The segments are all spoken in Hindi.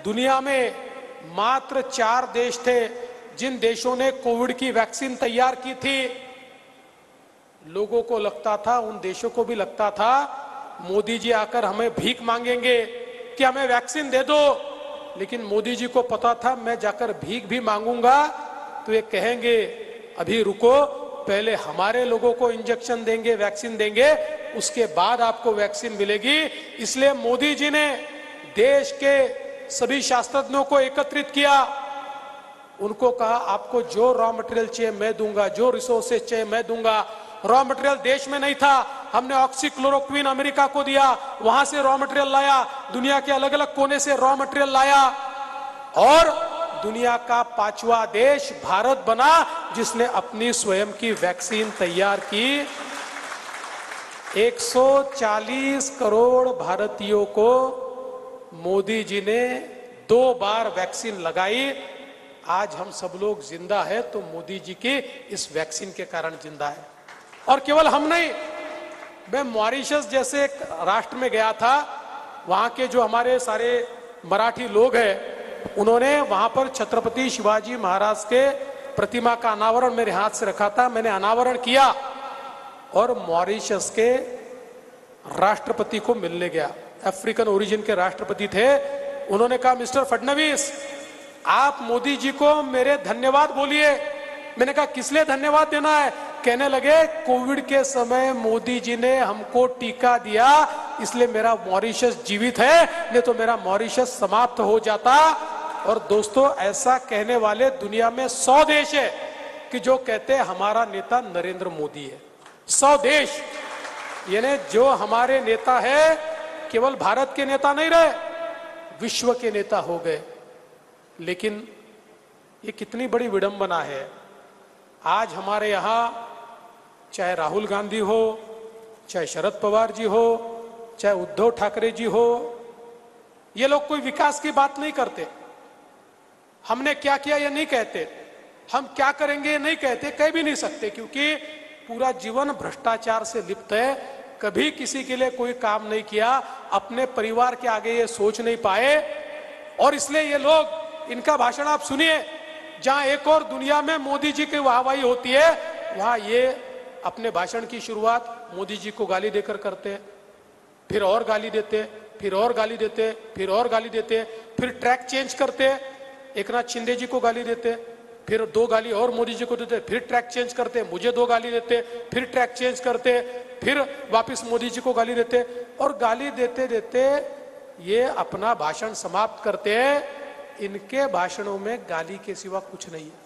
दुनिया में मात्र 4 देश थे जिन देशों ने कोविड की वैक्सीन तैयार की थी। लोगों को लगता था, उन देशों को भी लगता था, मोदी जी आकर हमें भीख मांगेंगे कि हमें वैक्सीन दे दो। लेकिन मोदी जी को पता था, मैं जाकर भीख भी मांगूंगा तो ये कहेंगे अभी रुको, पहले हमारे लोगों को इंजेक्शन देंगे, वैक्सीन देंगे, उसके बाद आपको वैक्सीन मिलेगी। इसलिए मोदी जी ने देश के सभी शास्त्रज्ञों को एकत्रित किया। उनको कहा आपको जो रॉ मटेरियल चाहिए मैं दूंगा, जो रिसोर्सेज चाहिए मैं दूंगा। रॉ मटेरियल देश में नहीं था, हमने ऑक्सीक्लोरोक्विन अमेरिका को दिया, वहां से रॉ मटेरियल लाया, दुनिया के अलग अलग कोने से रॉ मटेरियल लाया और दुनिया का 5वां देश भारत बना जिसने अपनी स्वयं की वैक्सीन तैयार की। 140 करोड़ भारतीयों को मोदी जी ने 2 बार वैक्सीन लगाई। आज हम सब लोग जिंदा है तो मोदी जी की इस वैक्सीन के कारण जिंदा है। और केवल हम नहीं, मैं मॉरिशस जैसे एक राष्ट्र में गया था, वहां के जो हमारे सारे मराठी लोग हैं, उन्होंने वहां पर छत्रपति शिवाजी महाराज के प्रतिमा का अनावरण मेरे हाथ से रखा था। मैंने अनावरण किया और मॉरिशस के राष्ट्रपति को मिलने गया। अफ्रीकन ओरिजिन के राष्ट्रपति थे। उन्होंने कहा मिस्टर फडणवीस, आप मोदी जी को मेरे धन्यवाद बोलिए। मैंने कहा किस लिए धन्यवाद देना है? कहने लगे कोविड के समय मोदी जी ने हमको टीका दिया, इसलिए मेरा मॉरिशस जीवित है, नहीं तो मेरा मॉरिशस समाप्त हो जाता। और दोस्तों, ऐसा कहने वाले दुनिया में 100 देश है कि जो कहते हैं हमारा नेता नरेंद्र मोदी है। 100 देश, यानी जो हमारे नेता है केवल भारत के नेता नहीं रहे, विश्व के नेता हो गए। लेकिन ये कितनी बड़ी विडंबना है। आज हमारे यहां चाहे राहुल गांधी हो, चाहे शरद पवार जी हो, चाहे उद्धव ठाकरे जी हो, ये लोग कोई विकास की बात नहीं करते। हमने क्या किया ये नहीं कहते, हम क्या करेंगे ये नहीं कहते, कह भी नहीं सकते, क्योंकि पूरा जीवन भ्रष्टाचार से लिप्त है। कभी किसी के लिए कोई काम नहीं किया, अपने परिवार के आगे ये सोच नहीं पाए। और इसलिए ये लोग, इनका भाषण आप सुनिए, जहां एक और दुनिया में मोदी जी की वाहवाही होती है, वहां ये अपने भाषण की शुरुआत मोदी जी को गाली देकर करते, फिर और गाली देते, फिर और गाली देते, फिर और गाली देते, फिर ट्रैक चेंज करते, एकनाथ शिंदे जी को गाली देते, फिर 2 गाली और मोदी जी को देते, फिर ट्रैक चेंज करते, मुझे 2 गाली देते, फिर ट्रैक चेंज करते, फिर वापस मोदी जी को गाली देते, और गाली देते देते ये अपना भाषण समाप्त करते हैं। इनके भाषणों में गाली के सिवा कुछ नहीं है।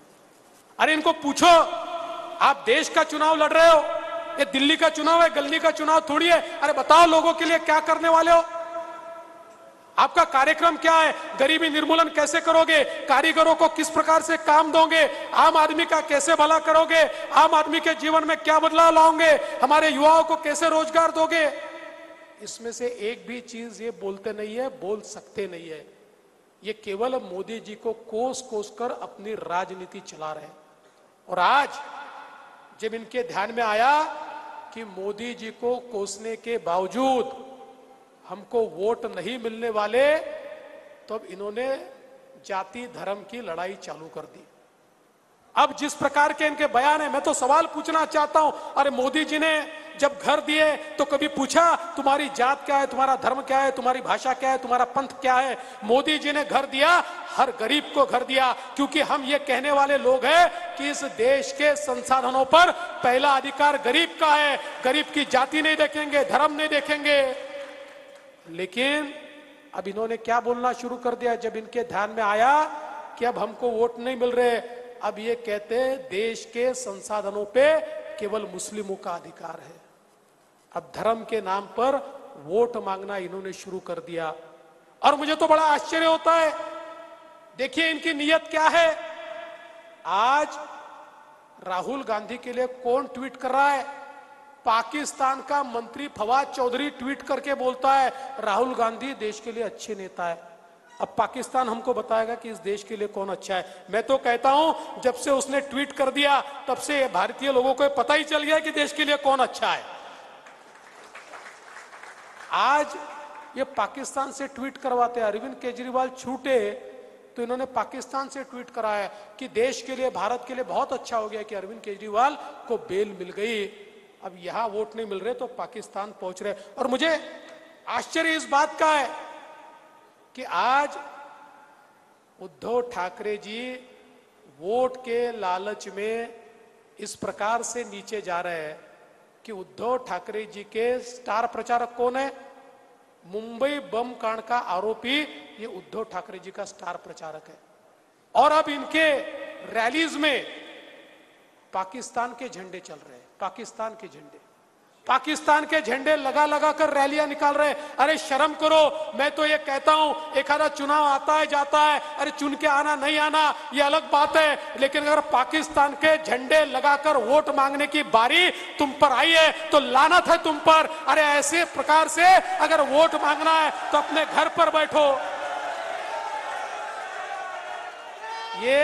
अरे इनको पूछो, आप देश का चुनाव लड़ रहे हो, ये दिल्ली का चुनाव है, गली का चुनाव थोड़ी है। अरे बताओ लोगों के लिए क्या करने वाले हो, आपका कार्यक्रम क्या है, गरीबी निर्मूलन कैसे करोगे, कारीगरों को किस प्रकार से काम दोगे, आम आदमी का कैसे भला करोगे, आम आदमी के जीवन में क्या बदलाव लाओगे, हमारे युवाओं को कैसे रोजगार दोगे। इसमें से एक भी चीज ये बोलते नहीं है, बोल सकते नहीं है। ये केवल मोदी जी को कोस कोस कर अपनी राजनीति चला रहे हैं। और आज जब इनके ध्यान में आया कि मोदी जी को कोसने के बावजूद हमको वोट नहीं मिलने वाले, तब तो इन्होंने जाति धर्म की लड़ाई चालू कर दी। अब जिस प्रकार के इनके बयान है, मैं तो सवाल पूछना चाहता हूं, अरे मोदी जी ने जब घर दिए तो कभी पूछा तुम्हारी जात क्या है, तुम्हारा धर्म क्या है, तुम्हारी भाषा क्या है, तुम्हारा पंथ क्या है? मोदी जी ने घर दिया, हर गरीब को घर दिया, क्योंकि हम ये कहने वाले लोग हैं कि इस देश के संसाधनों पर पहला अधिकार गरीब का है। गरीब की जाति नहीं देखेंगे, धर्म नहीं देखेंगे। लेकिन अब इन्होंने क्या बोलना शुरू कर दिया, जब इनके ध्यान में आया कि अब हमको वोट नहीं मिल रहे, अब ये कहते देश के संसाधनों पे केवल मुस्लिमों का अधिकार है। अब धर्म के नाम पर वोट मांगना इन्होंने शुरू कर दिया। और मुझे तो बड़ा आश्चर्य होता है, देखिए इनकी नीयत क्या है। आज राहुल गांधी के लिए कौन ट्वीट कर रहा है? पाकिस्तान का मंत्री फवाद चौधरी ट्वीट करके बोलता है राहुल गांधी देश के लिए अच्छे नेता है। अब पाकिस्तान हमको बताएगा कि इस देश के लिए कौन अच्छा है। मैं तो कहता हूं जब से उसने ट्वीट कर दिया तब से भारतीय लोगों को पता ही चल गया कि देश के लिए कौन अच्छा है। आज ये पाकिस्तान से ट्वीट करवाते हैं। अरविंद केजरीवाल छूटे तो इन्होंने पाकिस्तान से ट्वीट कराया कि देश के लिए, भारत के लिए बहुत अच्छा हो गया कि अरविंद केजरीवाल को बेल मिल गई। अब यहां वोट नहीं मिल रहे तो पाकिस्तान पहुंच रहे। और मुझे आश्चर्य इस बात का है कि आज उद्धव ठाकरे जी वोट के लालच में इस प्रकार से नीचे जा रहे हैं कि उद्धव ठाकरे जी के स्टार प्रचारक कौन है? मुंबई बम कांड का आरोपी ये उद्धव ठाकरे जी का स्टार प्रचारक है। और अब इनके रैलीज में पाकिस्तान के झंडे चल रहे हैं, पाकिस्तान के झंडे लगा लगा कर रैलियां निकाल रहे हैं। अरे शर्म करो। मैं तो ये कहता हूं, एक आधा चुनाव आता है जाता है, अरे चुन के आना नहीं आना ये अलग बात है, लेकिन अगर पाकिस्तान के झंडे लगाकर वोट मांगने की बारी तुम पर आई है तो लानत है तुम पर। अरे ऐसे प्रकार से अगर वोट मांगना है तो अपने घर पर बैठो। ये